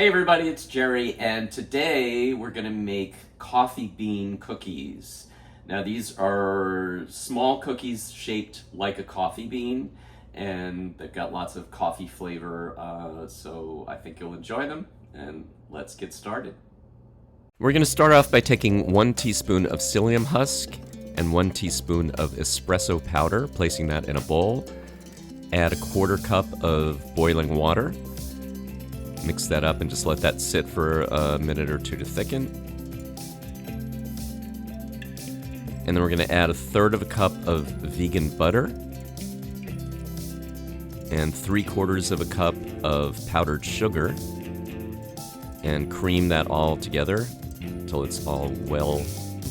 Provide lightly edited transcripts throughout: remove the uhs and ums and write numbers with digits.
Hey everybody, it's Jerry, and today we're going to make coffee bean cookies. Now these are small cookies shaped like a coffee bean, and they've got lots of coffee flavor, so I think you'll enjoy them, and let's get started. We're going to start off by taking 1 teaspoon of psyllium husk and 1 teaspoon of espresso powder, placing that in a bowl. Add a 1/4 cup of boiling water. Mix that up and just let that sit for a minute or two to thicken. And then we're going to add 1/3 cup of vegan butter and 3/4 cup of powdered sugar, and cream that all together until it's all well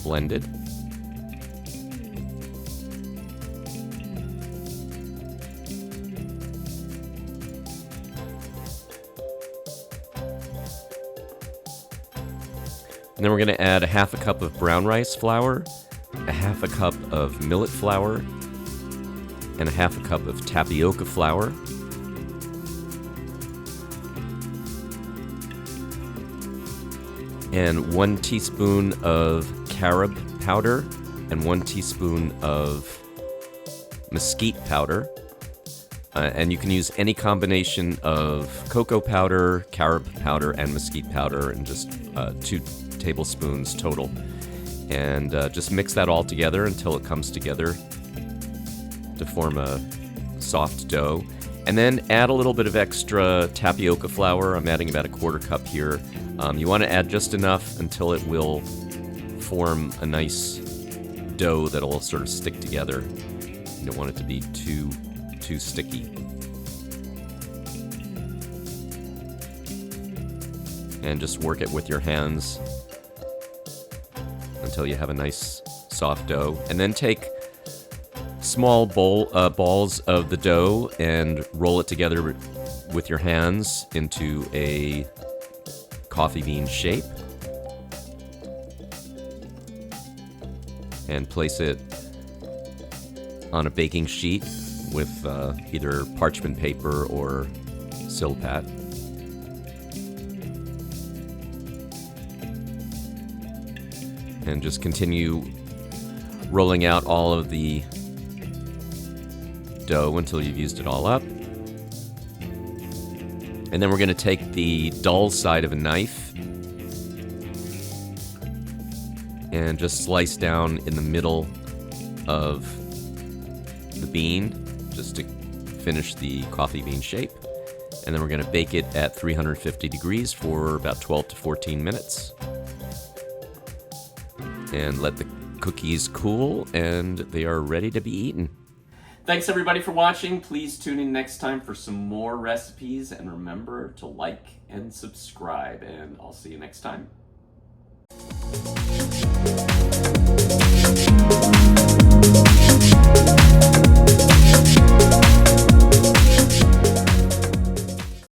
blended. And then we're going to add 1/2 cup of brown rice flour, 1/2 cup of millet flour, and 1/2 cup of tapioca flour. And 1 teaspoon of carob powder and 1 teaspoon of mesquite powder. And you can use any combination of cocoa powder, carob powder, and mesquite powder, and just 2 tablespoons total. And just mix that all together until it comes together to form a soft dough. And then add a little bit of extra tapioca flour. I'm adding about 1/4 cup here. You want to add just enough until it will form a nice dough that'll sort of stick together. You don't want it to be too sticky. And just work it with your hands until you have a nice soft dough. And then take small balls of the dough and roll it together with your hands into a coffee bean shape. And place it on a baking sheet with either parchment paper or Silpat. And just continue rolling out all of the dough until you've used it all up. And then we're going to take the dull side of a knife and just slice down in the middle of the bean, just to finish the coffee bean shape. And then we're going to bake it at 350 degrees for about 12 to 14 minutes. And let the cookies cool, and they are ready to be eaten. Thanks everybody for watching. Please tune in next time for some more recipes, and remember to like and subscribe, and I'll see you next time.